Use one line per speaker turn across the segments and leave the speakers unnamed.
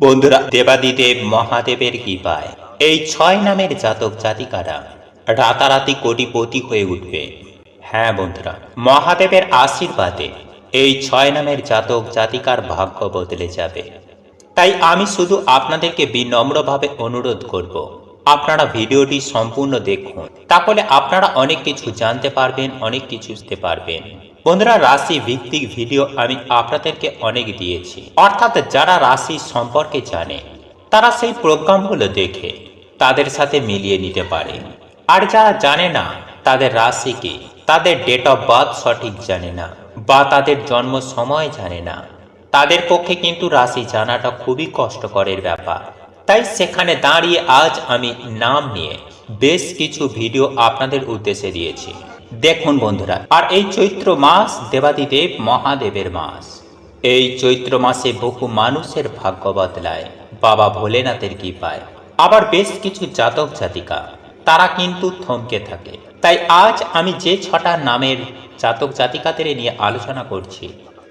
বন্ধুরা, দেবাদিদেব মহাদেবের কৃপায় এই ৬ নামের জাতক জাতিকারা রাতারাতি কোটিপতি হয়ে উঠবে। হ্যাঁ বন্ধুরা, মহাদেবের আশীর্বাদে এই ৬ নামের জাতক জাতিকার ভাগ্য বদলে যাবে। তাই আমি শুধু আপনাদেরকে বিনম্রভাবে অনুরোধ করব, আপনারা ভিডিওটি সম্পূর্ণ দেখুন, তাহলে আপনারা অনেক কিছু জানতে পারবেন, অনেক কিছু বুঝতে পারবেন। বন্ধুরা, রাশি ভিত্তিক ভিডিও আমি আপনাদেরকে অনেক দিয়েছি, অর্থাৎ যারা রাশি সম্পর্কে জানে তারা সেই প্রোগ্রামগুলো দেখে তাদের সাথে মিলিয়ে নিতে পারে। আর যারা জানে না, তাদের রাশি কি, তাদের ডেট অফ বার্থ সঠিক জানে না বা তাদের জন্ম সময় জানে না, তাদের পক্ষে কিন্তু রাশি জানাটা খুবই কষ্টকরের ব্যাপার। তাই সেখানে দাঁড়িয়ে আজ আমি নাম নিয়ে বেশ কিছু ভিডিও আপনাদের উদ্দেশ্যে দিয়েছি। দেখুন বন্ধুরা, আর এই চৈত্র মাস দেবাদিদেব মহাদেবের মাস। এই চৈত্র মাসে বহু মানুষের ভাগ্য বদলায় বাবা ভোলেনাথের কৃপায়। আবার বেশ কিছু জাতক জাতিকা তারা কিন্তু থমকে থাকে। তাই আজ আমি যে ৬টা নামের জাতক জাতিকাদের নিয়ে আলোচনা করছি,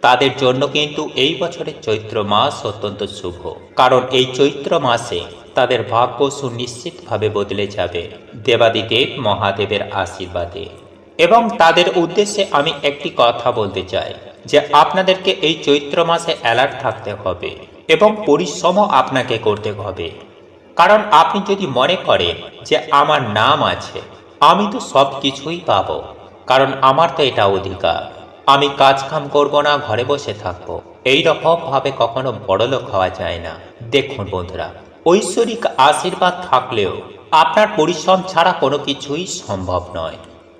তাদের জন্য কিন্তু এই বছরের চৈত্র মাস অত্যন্ত শুভ। কারণ এই চৈত্র মাসে তাদের ভাগ্য সুনিশ্চিতভাবে বদলে যাবে দেবাদিদেব মহাদেবের আশীর্বাদে। এবং তাদের উদ্দেশ্যে আমি একটি কথা বলতে চাই যে আপনাদেরকে এই চৈত্র মাসে অ্যালার্ট থাকতে হবে এবং পরিশ্রমও আপনাকে করতে হবে। কারণ আপনি যদি মনে করেন যে আমার নাম আছে, আমি তো সব কিছুই পাবো, কারণ আমার তো এটা অধিকার, আমি কাজ কাম করবো না, ঘরে বসে থাকবো, এই রকম ভাবে কখনো বড়লোক হওয়া যায় না। দেখুন বন্ধুরা, ঐশ্বরিক আশীর্বাদ থাকলেও আপনার পরিশ্রম ছাড়া কোনো কিছুই সম্ভব নয়।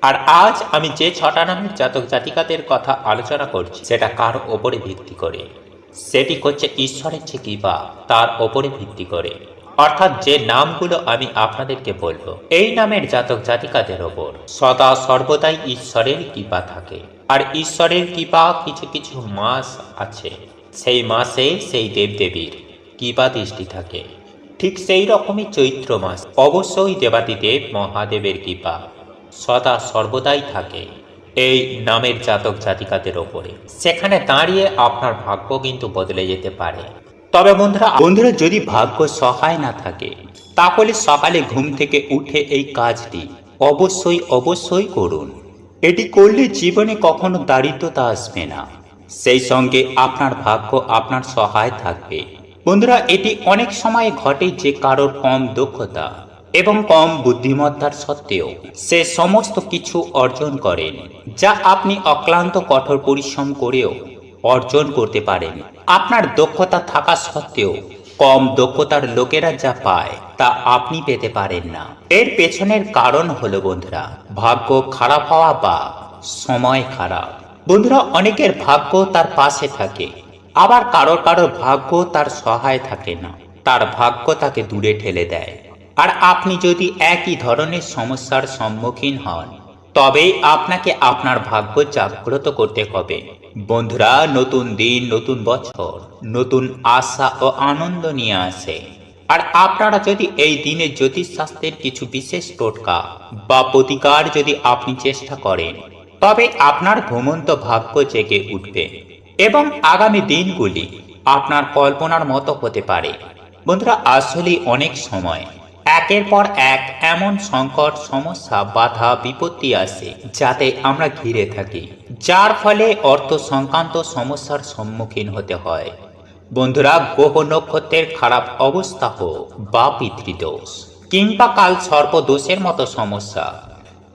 আর আজ আমি যে ৬টা নামের জাতক জাতিকাদের কথা আলোচনা করছি, সেটা কার ওপরে ভিত্তি করে? সেটি হচ্ছে ঈশ্বরের যে কৃপা, তার ওপরে ভিত্তি করে। অর্থাৎ যে নামগুলো আমি আপনাদেরকে বলবো, এই নামের জাতক জাতিকাদের ওপর সদা সর্বদাই ঈশ্বরের কৃপা থাকে। আর ঈশ্বরের কৃপা কিছু কিছু মাস আছে, সেই মাসে সেই দেবদেবীর কৃপা দৃষ্টি থাকে। ঠিক সেই রকমই চৈত্র মাস অবশ্যই দেবাদিদেব মহাদেবের কৃপা সদা সর্বদাই থাকে এই নামের জাতক জাতিকাদের ওপরে। সেখানে দাঁড়িয়ে আপনার ভাগ্য কিন্তু বদলে যেতে পারে। তবে বন্ধুরা যদি ভাগ্য সহায় না থাকে, তাহলে সকালে ঘুম থেকে উঠে এই কাজটি অবশ্যই করুন। এটি করলে জীবনে কখনো দারিদ্রতা আসবে না, সেই সঙ্গে আপনার ভাগ্য আপনার সহায় থাকবে। বন্ধুরা, এটি অনেক সময় ঘটে যে কারোর কম দক্ষতা এবং কম বুদ্ধিমত্তার সত্ত্বেও সে সমস্ত কিছু অর্জন করেন, যা আপনি অক্লান্ত কঠোর পরিশ্রম করেও অর্জন করতে পারেন। আপনার দক্ষতা থাকা সত্ত্বেও কম দক্ষতার লোকেরা যা পায় তা আপনি পেতে পারেন না। এর পেছনের কারণ হলো বন্ধুরা, ভাগ্য খারাপ হওয়া বা সময় খারাপ। বন্ধুরা, অনেকের ভাগ্য তার পাশে থাকে, আবার কারোর ভাগ্য তার সহায় থাকে না, তার ভাগ্য তাকে দূরে ঠেলে দেয়। আর আপনি যদি একই ধরনের সমস্যার সম্মুখীন হন, তবেই আপনাকে আপনার ভাগ্য জাগ্রত করতে হবে। বন্ধুরা, নতুন দিন, নতুন বছর, নতুন আশা ও আনন্দ নিয়ে আসে। আর আপনারা যদি এই দিনে জ্যোতিষশাস্ত্রের কিছু বিশেষ টোটকা বা প্রতিকার যদি আপনি চেষ্টা করেন, তবে আপনার ঘুমন্ত ভাগ্য জেগে উঠবে এবং আগামী দিনগুলি আপনার কল্পনার মতো হতে পারে। বন্ধুরা, আসলে অনেক সময় একের পর এক এমন সংকট, সমস্যা, বাধা, বিপত্তি আসে যাতে আমরা ঘিরে থাকি, যার ফলে অর্থ সংক্রান্ত সমস্যার সম্মুখীন হতে হয়। বন্ধুরা, গ্রহ নক্ষত্রের খারাপ অবস্থা হোক বা পিতৃদোষ কিংবা কাল সর্পদোষের মতো সমস্যা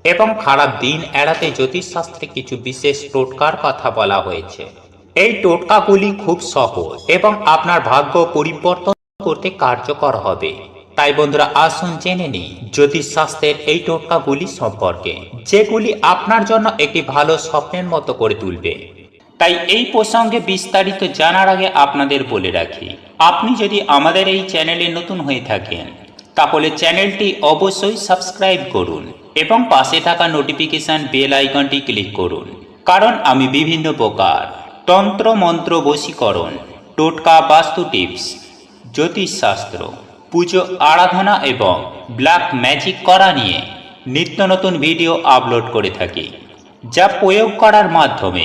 এবং খারাপ দিন এড়াতে জ্যোতিষশাস্ত্রে কিছু বিশেষ টোটকার কথা বলা হয়েছে। এই টোটকাগুলি খুব সহজ এবং আপনার ভাগ্য পরিবর্তন করতে কার্যকর হবে। তাই বন্ধুরা, আসুন জেনে নিই জ্যোতিষশাস্ত্রের এই টোটকাগুলি সম্পর্কে, যেগুলি আপনার জন্য একটি ভালো স্বপ্নের মতো করে তুলবে। তাই এই প্রসঙ্গে বিস্তারিত জানার আগে আপনাদের বলে রাখি, আপনি যদি আমাদের এই চ্যানেলে নতুন হয়ে থাকেন, তাহলে চ্যানেলটি অবশ্যই সাবস্ক্রাইব করুন এবং পাশে থাকা নোটিফিকেশন বেল আইকনটি ক্লিক করুন। কারণ আমি বিভিন্ন প্রকার তন্ত্র মন্ত্র, বশীকরণ, টোটকা, বাস্তু টিপস, জ্যোতিষশাস্ত্র, পুজো আরাধনা এবং ব্ল্যাক ম্যাজিক করা নিয়ে নিত্য নতুন ভিডিও আপলোড করে থাকি, যা প্রয়োগ করার মাধ্যমে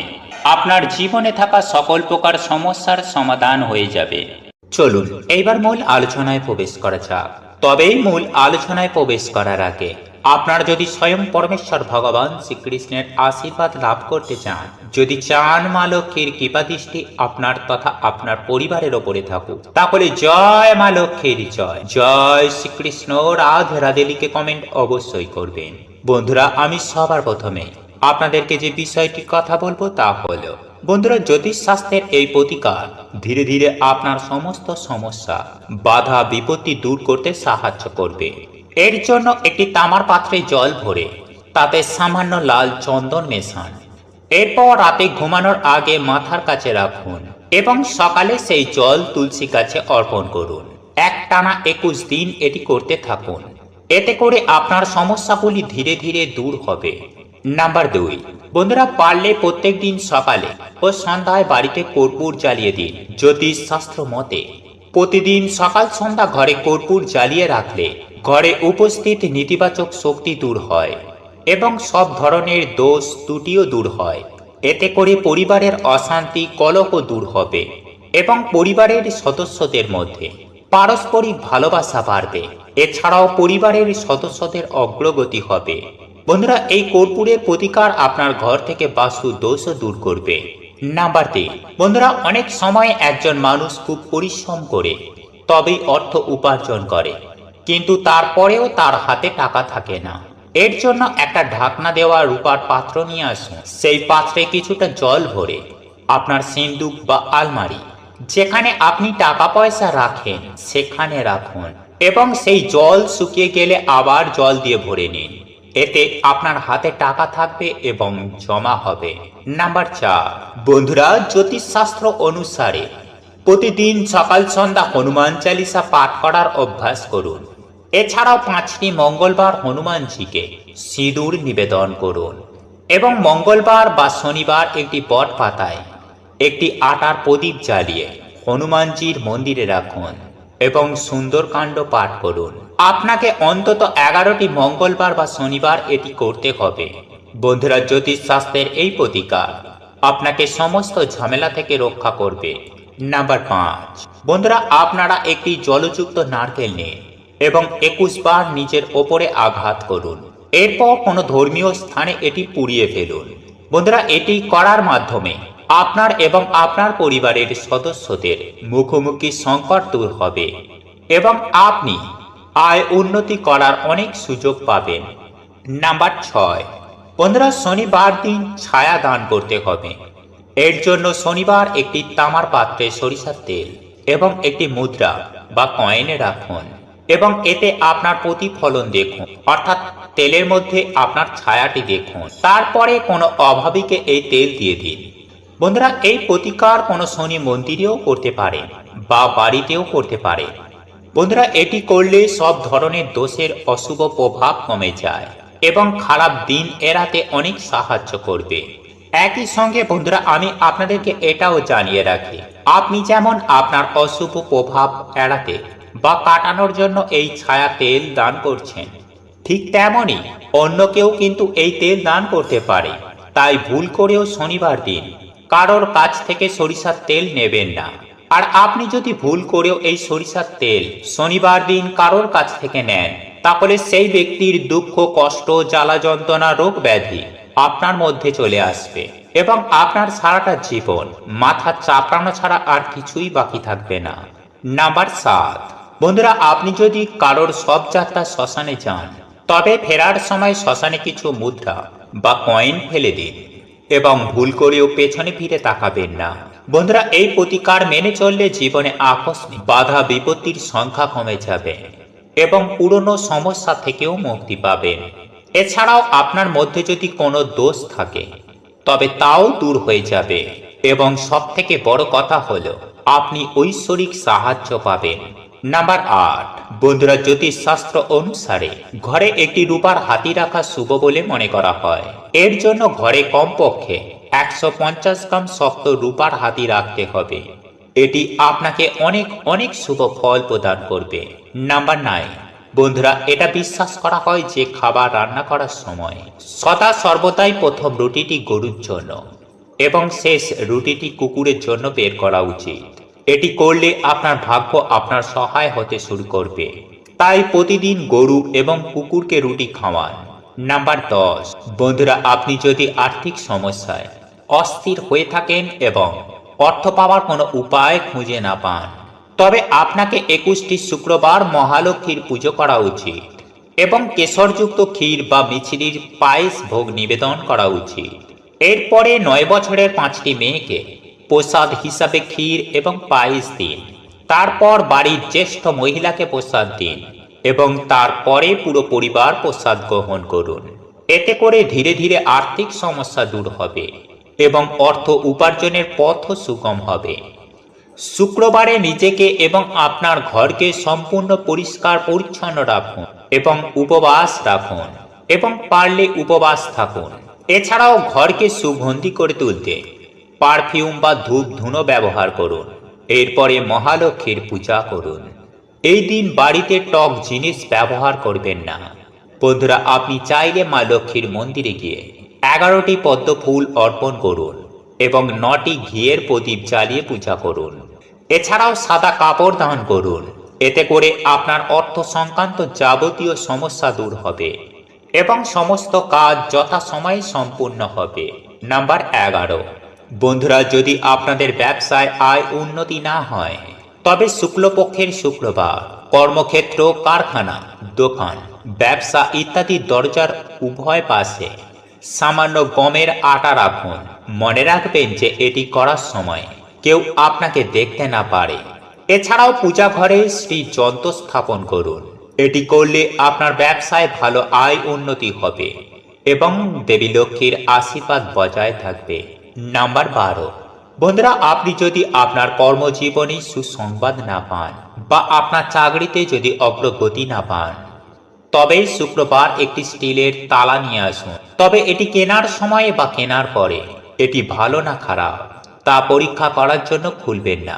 আপনার জীবনে থাকা সকল প্রকার সমস্যার সমাধান হয়ে যাবে। চলুন এইবার মূল আলোচনায় প্রবেশ করা যাক। তবে মূল আলোচনায় প্রবেশ করার আগে আপনারা যদি স্বয়ং পরমেশ্বর ভগবান শ্রীকৃষ্ণের আশীর্বাদ লাভ করতে চান, যদি চান মা লক্ষ্মীর কৃপা দৃষ্টি আপনার তথা আপনার পরিবারের ওপরে থাকুক, তাহলে জয় মা লক্ষ্মীর জয়, জয় শ্রীকৃষ্ণ, রাধে রাধে লিখে কমেন্ট অবশ্যই করবেন। বন্ধুরা, আমি সবার প্রথমে আপনাদেরকে যে বিষয়টি কথা বলবো তা হলো, বন্ধুরা, জ্যোতিষ শাস্ত্রের এই প্রতিকার ধীরে ধীরে আপনার সমস্ত সমস্যা, বাধা বিপত্তি দূর করতে সাহায্য করবে। এর জন্য একটি তামার পাত্রে জল ভরে তাতে সামান্য লাল চন্দন মেশান। এরপর রাতে ঘুমানোর আগে মাথার কাছে রাখুন এবং সকালে সেই জল তুলসী গাছে অর্পণ করুন। একটানা 21 দিন এটি করতে থাকুন। এতে করে আপনার সমস্যাগুলি ধীরে ধীরে দূর হবে। নাম্বার 2, বন্ধুরা, পারলে প্রত্যেক দিন সকালে ও সন্ধ্যায় বাড়িতে কর্পূর জ্বালিয়ে দিন। জ্যোতিষ শাস্ত্র মতে প্রতিদিন সকাল সন্ধ্যা ঘরে কর্পূর জ্বালিয়ে রাখলে ঘরে উপস্থিত নেতিবাচক শক্তি দূর হয় এবং সব ধরনের দোষ ত্রুটিও দূর হয়। এতে করে পরিবারের অশান্তি কলহ দূর হবে এবং পরিবারের সদস্যদের মধ্যে পারস্পরিক ভালোবাসা বাড়বে। এছাড়াও পরিবারের সদস্যদের অগ্রগতি হবে। বন্ধুরা, এই কর্পূরের প্রতিকার আপনার ঘর থেকে বাস্তু দোষও দূর করবে। নাম্বার 3, বন্ধুরা, অনেক সময় একজন মানুষ খুব পরিশ্রম করে তবেই অর্থ উপার্জন করে, কিন্তু তারপরেও তার হাতে টাকা থাকে না। এর জন্য একটা ঢাকনা দেওয়া রূপার পাত্র নিয়ে আসুন। সেই পাত্রে কিছুটা জল ভরে আপনার সিন্দুক বা আলমারি, যেখানে আপনি টাকা পয়সা রাখেন, সেখানে রাখুন এবং সেই জল শুকিয়ে গেলে আবার জল দিয়ে ভরে নিন। এতে আপনার হাতে টাকা থাকবে এবং জমা হবে। নাম্বার 4, বন্ধুরা, জ্যোতিষশাস্ত্র অনুসারে প্রতিদিন সকাল সন্ধ্যা হনুমান চালিসা পাঠ করার অভ্যাস করুন। এছাড়াও 5টি মঙ্গলবার হনুমানজিকে সিঁদুর নিবেদন করুন এবং মঙ্গলবার বা শনিবার একটি বট পাতায় একটি আটার প্রদীপ জ্বালিয়ে হনুমানজির মন্দিরে রাখুন এবং সুন্দরকাণ্ড পাঠ করুন। আপনাকে অন্তত 11টি মঙ্গলবার বা শনিবার এটি করতে হবে। বন্ধুরা, জ্যোতিষ শাস্ত্রের এই প্রতিকার আপনাকে সমস্ত ঝামেলা থেকে রক্ষা করবে। নাম্বার 5, বন্ধুরা, আপনারা একটি জলযুক্ত নারকেল নিন এবং 21 বার নিজের ওপরে আঘাত করুন। এরপর কোনো ধর্মীয় স্থানে এটি পুড়িয়ে ফেলুন। বন্ধুরা, এটি করার মাধ্যমে আপনার এবং আপনার পরিবারের সদস্যদের মুখোমুখি সংকট দূর হবে এবং আপনি আয় উন্নতি করার অনেক সুযোগ পাবেন। নাম্বার 6, বন্ধুরা, শনিবার দিন ছায়া দান করতে হবে। এর জন্য শনিবার একটি তামার পাত্রে সরিষার তেল এবং একটি মুদ্রা বা কয়েনে রাখুন এবং এতে আপনার প্রতিফলন দেখুন, অর্থাৎ তেলের মধ্যে আপনার ছায়াটি দেখুন। তারপরে কোনো অভাবীকে এই তেল দিয়ে দিন। বন্ধুরা, এই প্রতিকার কোনো শনি মন্দিরেও করতে পারে বা বাড়িতেও করতে পারে। বন্ধুরা, এটি করলে সব ধরনের দোষের অশুভ প্রভাব কমে যায় এবং খারাপ দিন এড়াতে অনেক সাহায্য করবে। একই সঙ্গে বন্ধুরা, আমি আপনাদেরকে এটাও জানিয়ে রাখি, আপনি যেমন আপনার অশুভ প্রভাব এড়াতে বা কাটানোর জন্য এই ছায়া তেল দান করছেন, ঠিক তেমনই অন্য কেউ কিন্তু এই তেল দান করতে পারে। তাই ভুল করেও শনিবার দিন কারোর কাছ থেকে সরিষার তেল নেবেন না। আর আপনি যদি ভুল করেও এই সরিষার তেল শনিবার দিন কারোর কাছ থেকে নেন, তাহলে সেই ব্যক্তির দুঃখ, কষ্ট, জ্বালা যন্ত্রণা, রোগ ব্যাধি আপনার মধ্যে চলে আসবে এবং আপনার সারাটা জীবন মাথা চাপড়ানো ছাড়া আর কিছুই বাকি থাকবে না। নাম্বার 7, বন্ধুরা, আপনি যদি কারোর সব যাত্রা শ্মশানে যান, তবে ফেরার সময় শ্মশানে কিছু মুদ্রা বা কয়েন ফেলে দিন এবং ভুল করেও পেছনে ফিরে তাকাবেন না। বন্ধুরা, এই প্রতিকার মেনে চললে জীবনে আকস্মিক বাধা বিপত্তির সংখ্যা কমে যাবে এবং পুরনো সমস্যা থেকেও মুক্তি পাবেন। এছাড়াও আপনার মধ্যে যদি কোনো দোষ থাকে তবে তাও দূর হয়ে যাবে এবং সবথেকে বড় কথা হলো আপনি ঐশ্বরিক সাহায্য পাবেন। নাম্বার 8, বন্ধুরা, জ্যোতিষ শাস্ত্র অনুসারে ঘরে একটি রূপার হাতি রাখা শুভ বলে মনে করা হয়। এর জন্য ঘরে কমপক্ষে 150 গ্রাম শক্ত রূপার হাতি রাখতে হবে। এটি আপনাকে অনেক অনেক শুভ ফল প্রদান করবে। নাম্বার 9, বন্ধুরা, এটা বিশ্বাস করা হয় যে খাবার রান্না করার সময় সদা সর্বদাই প্রথম রুটিটি গরুর জন্য এবং শেষ রুটিটি কুকুরের জন্য বের করা উচিত। এটি করলে আপনার ভাগ্য আপনার সহায় হতে শুরু করবে। তাই প্রতিদিন গরু এবং কুকুরকে রুটি খাওয়ান। নাম্বার 10, বন্ধুরা, আপনি যদি আর্থিক সমস্যায় অস্থির হয়ে থাকেন এবং অর্থ পাওয়ার কোনো উপায় খুঁজে না পান, তবে আপনাকে 21টি শুক্রবার মহালক্ষ্মীর পুজো করা উচিত এবং কেশরযুক্ত ক্ষীর বা মিছরির পায়েস ভোগ নিবেদন করা উচিত। এরপরে 9 বছরের 5টি মেয়েকে প্রসাদ হিসাবে ক্ষীর এবং পায়েস দিন। তারপর বাড়ির জ্যেষ্ঠ মহিলাকে প্রসাদ দিন এবং তারপরে পুরো পরিবার প্রসাদ গ্রহণ করুন। এতে করে ধীরে ধীরে আর্থিক সমস্যা দূর হবে এবং অর্থ উপার্জনের পথও সুগম হবে। শুক্রবারে নিজেকে এবং আপনার ঘরকে সম্পূর্ণ পরিষ্কার পরিচ্ছন্ন রাখুন এবং উপবাস রাখুন এবং পারলে উপবাস থাকুন। এছাড়াও ঘরকে সুগন্ধি করে তুলতে পারফিউম বা ধূপ ধুনো ব্যবহার করুন। এরপরে মহালক্ষ্মীর পূজা করুন। এই দিন বাড়িতে টক জিনিস ব্যবহার করবেন না। বন্ধুরা, আপনি চাইলে মা লক্ষ্মীর মন্দিরে গিয়ে 11টি পদ্ম ফুল অর্পণ করুন এবং 9টি ঘিয়ের প্রদীপ জ্বালিয়ে পূজা করুন। এছাড়াও সাদা কাপড় দান করুন। এতে করে আপনার অর্থ সংক্রান্ত যাবতীয় সমস্যা দূর হবে এবং সমস্ত কাজ যথাসময়ে সম্পূর্ণ হবে। নাম্বার 11, বন্ধুরা, যদি আপনাদের ব্যবসায় আয় উন্নতি না হয়, তবে শুক্লপক্ষের শুক্রবার কর্মক্ষেত্র, কারখানা, দোকান, ব্যবসা ইত্যাদি দরজার উভয় পাশে সামান্য গমের আটা রাখুন। মনে রাখবেন যে এটি করার সময় কেউ আপনাকে দেখতে না পারে। এছাড়াও পূজা ঘরে শ্রী যন্ত্র স্থাপন করুন। এটি করলে আপনার ব্যবসায় ভালো আয় উন্নতি হবে এবং দেবী লক্ষ্মীর আশীর্বাদ বজায় থাকবে। নাম্বার 12, বন্ধুরা, আপনি যদি আপনার কর্মজীবনে সুসংবাদ না পান বা আপনার চাকরিতে যদি অগ্রগতি না পান, তবে শুক্রবার একটি স্টিলের তালা নিয়ে আসুন। তবে এটি কেনার সময় বা কেনার পরে এটি ভালো না খারাপ তা পরীক্ষা করার জন্য খুলবেন না।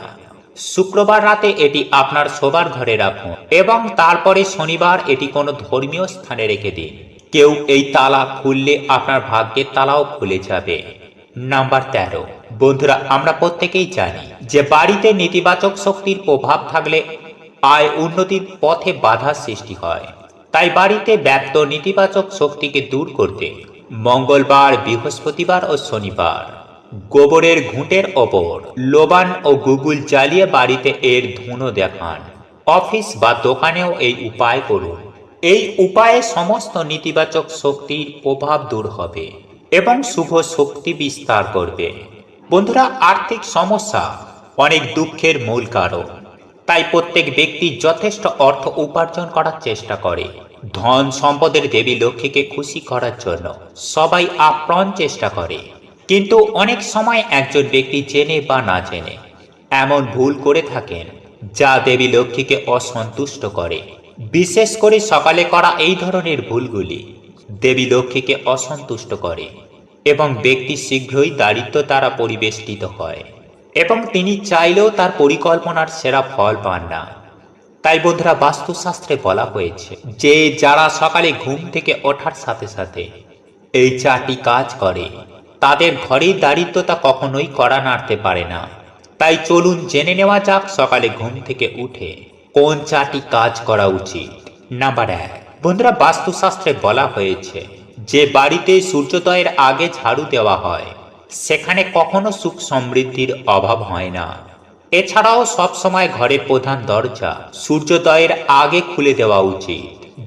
শুক্রবার রাতে এটি আপনার শোবার ঘরে রাখুন এবং তারপরে শনিবার এটি কোনো ধর্মীয় স্থানে রেখে দিন। কেউ এই তালা খুললে আপনার ভাগ্যের তালাও খুলে যাবে। নাম্বার 13, বন্ধুরা, আমরা প্রত্যেকেই জানি যে বাড়িতে নেতিবাচক শক্তির প্রভাব থাকলে আয় উন্নতির পথে বাধা সৃষ্টি হয়। তাই বাড়িতে ব্যাপ্ত নেতিবাচক শক্তিকে দূর করতে মঙ্গলবার, বৃহস্পতিবার ও শনিবার গোবরের ঘুঁটের ওপর লোবান ও গুগুল জ্বালিয়ে বাড়িতে এর ধুনো দেখান। অফিস বা দোকানেও এই উপায় করুন। এই উপায়ে সমস্ত নেতিবাচক শক্তির প্রভাব দূর হবে এবং শুভ শক্তি বিস্তার করবে। বন্ধুরা, আর্থিক সমস্যা অনেক দুঃখের মূল কারণ। তাই প্রত্যেক ব্যক্তি যথেষ্ট অর্থ উপার্জন করার চেষ্টা করে। ধন সম্পদের দেবী লক্ষ্মীকে খুশি করার জন্য সবাই আপ্রাণ চেষ্টা করে, কিন্তু অনেক সময় একজন ব্যক্তি জেনে বা না জেনে এমন ভুল করে থাকেন যা দেবী লক্ষ্মীকে অসন্তুষ্ট করে। বিশেষ করে সকালে করা এই ধরনের ভুলগুলি দেবী লক্ষ্মীকে অসন্তুষ্ট করে এবং ব্যক্তি শীঘ্রই দারিদ্র্য দ্বারা পরিবেষ্টিত হয় এবং তিনি চাইলেও তার পরিকল্পনার সেরা ফল পান না। তাই বন্ধুরা, বাস্তুশাস্ত্রে বলা হয়েছে যে যারা সকালে ঘুম থেকে ওঠার সাথে সাথে এই 4টি কাজ করে তাদের ঘরে দারিদ্রতা কখনোই কড়া নাড়তে পারে না। তাই চলুন জেনে নেওয়া যাক সকালে ঘুম থেকে উঠে কোন 4টি কাজ করা উচিত। নাম্বার 1, বন্ধুরা, বাস্তুশাস্ত্রে বলা হয়েছে যে বাড়িতে সূর্যোদয়ের আগে ঝাড়ু দেওয়া হয় সেখানে কখনো সুখ সমৃদ্ধির অভাব হয় না। এছাড়াও সবসময় ঘরের প্রধান দরজা সূর্যোদয়ের আগে খুলে দেওয়া উচিত।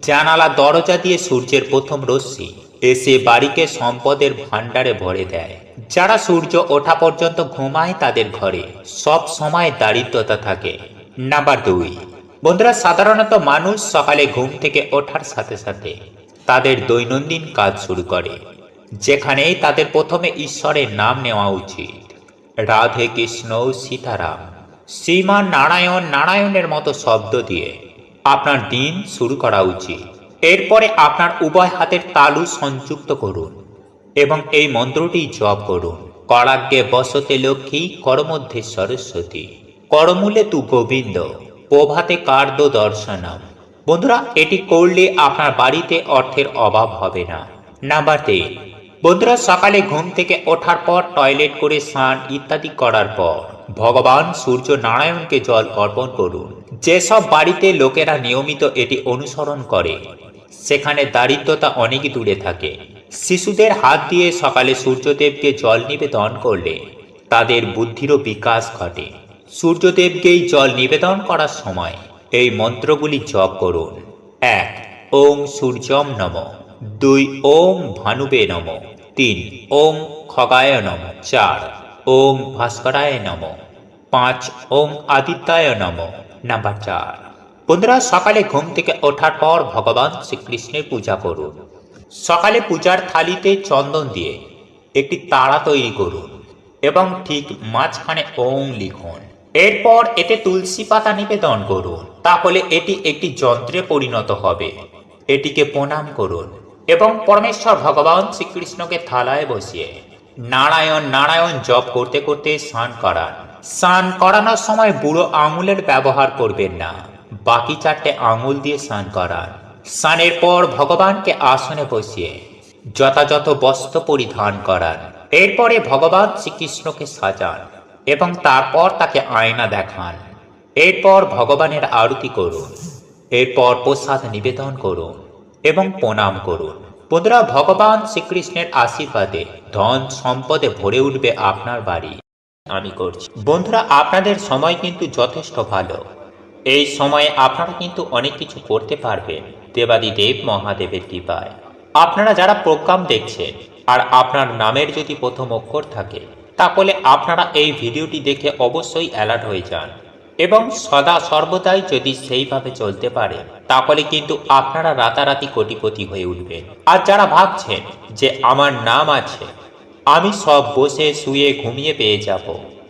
জানালা দরজা দিয়ে সূর্যের প্রথম রশ্মি এসে বাড়িকে সম্পদের ভাণ্ডারে ভরে দেয়। যারা সূর্য ওঠা পর্যন্ত ঘুমায় তাদের ঘরে সব সময় দারিদ্রতা থাকে। নাম্বার 2, বন্ধুরা, সাধারণত মানুষ সকালে ঘুম থেকে ওঠার সাথে সাথে তাদের দৈনন্দিন কাজ শুরু করে, যেখানেই তাদের প্রথমে ঈশ্বরের নাম নেওয়া উচিত। রাধে কৃষ্ণ, সীতারাম, শ্রীমান নারায়ণ, নারায়ণের মতো শব্দ দিয়ে আপনার দিন শুরু করা উচিত। এরপরে আপনার উভয় হাতের তালু সংযুক্ত করুন এবং এই মন্ত্রটি জপ করুন। করাগ্যে বসতে লক্ষ্মী, করমধ্যে সরস্বতী, করমূলে তু গোবিন্দ, প্রভাতে কার্দ দর্শনম। বন্ধুরা, এটি করলে আপনার বাড়িতে অর্থের অভাব হবে না। নাম্বার 3, বন্ধুরা, সকালে ঘুম থেকে ওঠার পর টয়লেট করে স্নান ইত্যাদি করার পর ভগবান সূর্য নারায়ণকে জল অর্পণ করুন। যেসব বাড়িতে লোকেরা নিয়মিত এটি অনুসরণ করে সেখানে দারিদ্রতা অনেক দূরে থাকে। শিশুদের হাত দিয়ে সকালে সূর্যদেবকে জল নিবেদন করলে তাদের বুদ্ধিরও বিকাশ ঘটে। সূর্যদেবকেই জল নিবেদন করার সময় এই মন্ত্রগুলি জপ করুন। 1. ওং সূর্যম নম। 2. ওং ভানুবে নম। 3. ওং খগায় নম। 4. ওং ভাস্করায় নম। 5. ওং আদিত্যায় নম। নাম্বার 4। বন্ধুরা, সকালে ঘুম থেকে ওঠার পর ভগবান শ্রীকৃষ্ণের পূজা করুন। সকালে পূজার থালিতে চন্দন দিয়ে একটি তারা তৈরি করুন এবং ঠিক মাঝখানে ওং লিখুন। এরপর এতে তুলসী পাতা নিবেদন করুন। তাহলে এটি একটি যন্ত্রে পরিণত হবে। এটিকে প্রণাম করুন এবং পরমেশ্বর ভগবান শ্রীকৃষ্ণকে থালায় বসিয়ে নারায়ণ নারায়ণ জপ করতে করতে স্নান করান। স্নান করানোর সময় বুড়ো আঙুলের ব্যবহার করবেন না, বাকি 4টে আঙুল দিয়ে স্নান করান। স্নানের পর ভগবানকে আসনে বসিয়ে যথাযথ বস্ত্র পরিধান করান। এরপরে ভগবান শ্রীকৃষ্ণকে সাজান এবং তারপর তাকে আয়না দেখান। এরপর ভগবানের আরতি করুন। এরপর প্রসাদ নিবেদন করুন এবং প্রণাম করুন। বন্ধুরা, ভগবান শ্রীকৃষ্ণের আশীর্বাদে ধন সম্পদে ভরে উঠবে আপনার বাড়ি। আমি করছি। বন্ধুরা, আপনাদের সময় কিন্তু যথেষ্ট ভালো। এই সময়ে আপনারা কিন্তু অনেক কিছু করতে পারবেন দেবাদিদেব মহাদেবের কৃপায়। আপনারা যারা প্রোগ্রাম দেখছেন আর আপনার নামের যদি প্রথম অক্ষর থাকে তাহলে আপনারা এই ভিডিওটি দেখে অবশ্যই অ্যালার্ট হয়ে যান এবং সদা সর্বদাই যদি সেইভাবে চলতে পারেন তাহলে কিন্তু আপনারা রাতারাতি কোটিপতি হয়ে উঠবেন। আর যারা ভাবছেন যে আমার নাম আছে, আমি সব বসে শুয়ে ঘুমিয়ে পেয়ে যাব,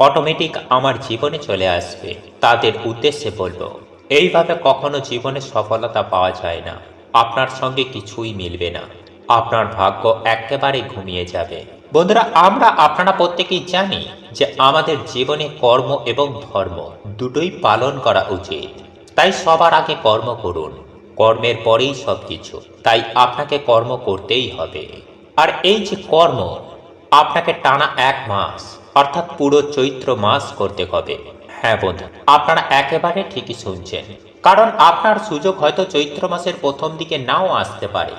অটোমেটিক আমার জীবনে চলে আসবে, তাদের উদ্দেশ্যে বলবো এইভাবে কখনো জীবনে সফলতা পাওয়া যায় না। আপনার সঙ্গে কিছুই মিলবে না, আপনার ভাগ্য একেবারে ঘুমিয়ে যাবে। বন্ধুরা, আপনারা প্রত্যেকেই জানি যে আমাদের জীবনে কর্ম এবং ধর্ম দুটোই পালন করা উচিত। তাই সবার আগে কর্ম করুন, কর্মের পরেই সবকিছু। তাই আপনাকে কর্ম করতেই হবে। আর এই যে কর্ম আপনাকে টানা 1 মাস অর্থাৎ পুরো চৈত্র মাস করতে হবে। হ্যাঁ বন্ধু, আপনারা একেবারে ঠিকই শুনছেন। কারণ আপনার সুযোগ হয়তো চৈত্র মাসের প্রথম দিকে নাও আসতে পারে।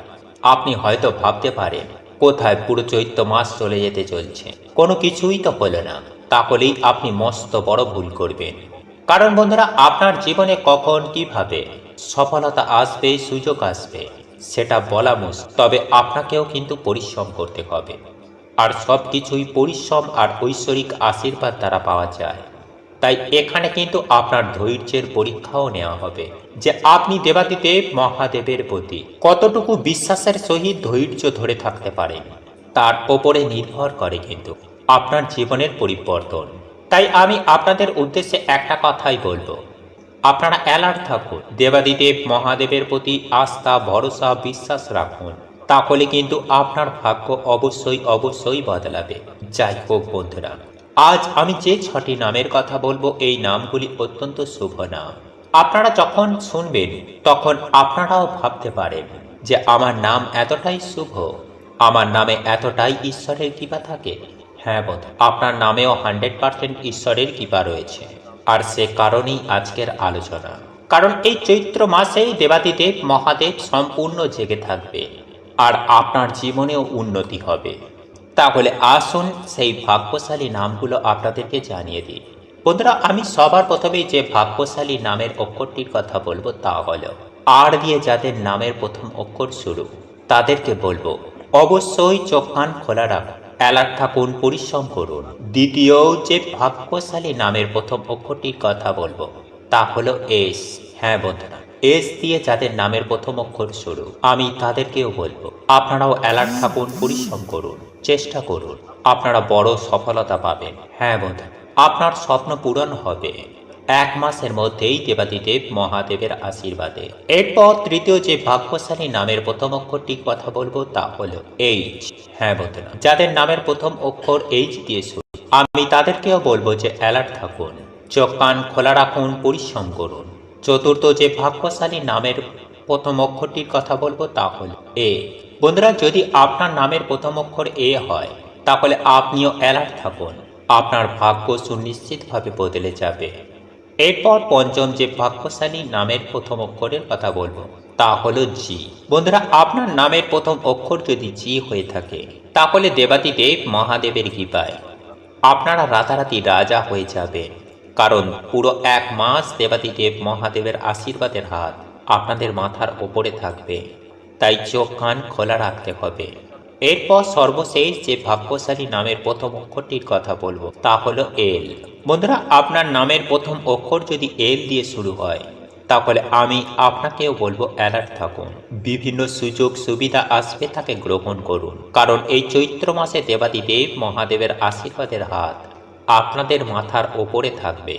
আপনি হয়তো ভাবতে পারেন কোথায় পুরো চৈত্র মাস চলে যেতে চলছে, কোনো কিছুই তো হলো না। তাহলেই আপনি মস্ত বড় ভুল করবেন। কারণ বন্ধুরা, আপনার জীবনে কখন কিভাবে সফলতা আসবে, সুযোগ আসবে সেটা বলা মুশকিল। তবে আপনাকেও কিন্তু পরিশ্রম করতে হবে। আর সব কিছুই পরিশ্রম আর ঐশ্বরিক আশীর্বাদ দ্বারা পাওয়া যায়। তাই এখানে কিন্তু আপনার ধৈর্যের পরীক্ষাও নেওয়া হবে যে আপনি দেবাদিদেব মহাদেবের প্রতি কতটুকু বিশ্বাসের সহিত ধৈর্য ধরে থাকতে পারেন। তার ওপরে নির্ভর করে কিন্তু আপনার জীবনের পরিবর্তন। তাই আমি আপনাদের উদ্দেশ্যে একটা কথাই বলবো, আপনারা অ্যালার্ট থাকুন, দেবাদিদেব মহাদেবের প্রতি আস্থা ভরসা বিশ্বাস রাখুন। তাহলে কিন্তু আপনার ভাগ্য অবশ্যই অবশ্যই বদলাবে। যাই হোক বন্ধুরা, আজ আমি যে 6টি নামের কথা বলবো এই নামগুলি অত্যন্ত শুভ নাম। আপনারা যখন শুনবেন তখন আপনারাও ভাবতে পারেন যে আমার নাম এতটাই শুভ, আমার নামে এতটাই ঈশ্বরের কৃপা থাকে। হ্যাঁ বন্ধু, আপনার নামেও 100% ঈশ্বরের কৃপা রয়েছে। আর সে কারণেই আজকের আলোচনা। কারণ এই চৈত্র মাসেই দেবাদিদেব মহাদেব সম্পূর্ণ জেগে থাকবে আর আপনার জীবনেও উন্নতি হবে। তাহলে আসুন সেই ভাগ্যশালী নামগুলো আপনাদেরকে জানিয়ে দিই। বন্ধুরা, আমি সবার প্রথমেই যে ভাগ্যশালী নামের অক্ষরটির কথা বলবো তা হলো আর দিয়ে যাদের নামের প্রথম অক্ষর শুরু, তাদেরকে বলবো অবশ্যই চোখ কান খোলা রাখুন, অ্যালার্ট থাকুন, পরিশ্রম করুন। দ্বিতীয় যে ভাগ্যশালী নামের প্রথম অক্ষরটির কথা বলবো তা হলো এস। হ্যাঁ বন্ধুরা, এস দিয়ে যাদের নামের প্রথম অক্ষর শুরু, আমি তাদেরকেও বলবো আপনারাও অ্যালার্ট থাকুন, পরিশ্রম করুন, চেষ্টা করুন, আপনারা বড় সফলতা পাবেন। হ্যাঁ বন্ধু, আপনার স্বপ্ন পূরণ হবে 1 মাসের মধ্যেই দেবাদিদেব মহাদেবের আশীর্বাদে। এরপর তৃতীয় যে ভাগ্যশালী নামের প্রথম অক্ষরটির কথা বলবো তা হলো এইচ। হ্যাঁ বন্ধুরা, যাদের নামের প্রথম অক্ষর এইচ দিয়ে শুরু, আমি তাদেরকেও বলবো যে অ্যালার্ট থাকুন, চোখ কান খোলা রাখুন, পরিশ্রম করুন। চতুর্থ যে ভাগ্যশালী নামের প্রথম অক্ষরটির কথা বলবো তা হলো এ। বন্ধুরা, যদি আপনার নামের প্রথম অক্ষর এ হয় তাহলে আপনিও অ্যালার্ট থাকুন, আপনার ভাগ্য সুনিশ্চিতভাবে বদলে যাবে। এরপর পঞ্চম যে ভাগ্যশালী নামের প্রথম অক্ষরের কথা বলবো তা হলো জি। বন্ধুরা, আপনার নামের প্রথম অক্ষর যদি জি হয়ে থাকে তাহলে দেবাদিদেব মহাদেবের কৃপায় আপনারা রাতারাতি রাজা হয়ে যাবেন। কারণ পুরো 1 মাস দেবাদিদেব মহাদেবের আশীর্বাদের হাত আপনাদের মাথার ওপরে থাকবে। তাই চোখ কান খোলা রাখতে হবে। এরপর সর্বশেষ যে ভাগ্যশালী নামের প্রথম অক্ষরটির কথা বলবো তা হলো এল। বন্ধুরা, আপনার নামের প্রথম অক্ষর যদি এল দিয়ে শুরু হয় তাহলে আমি আপনাকেও বলবো অ্যালার্ট থাকুন। বিভিন্ন সুযোগ সুবিধা আসবে, তাকে গ্রহণ করুন। কারণ এই চৈত্র মাসে দেবাদিদেব মহাদেবের আশীর্বাদের হাত আপনাদের মাথার ওপরে থাকবে।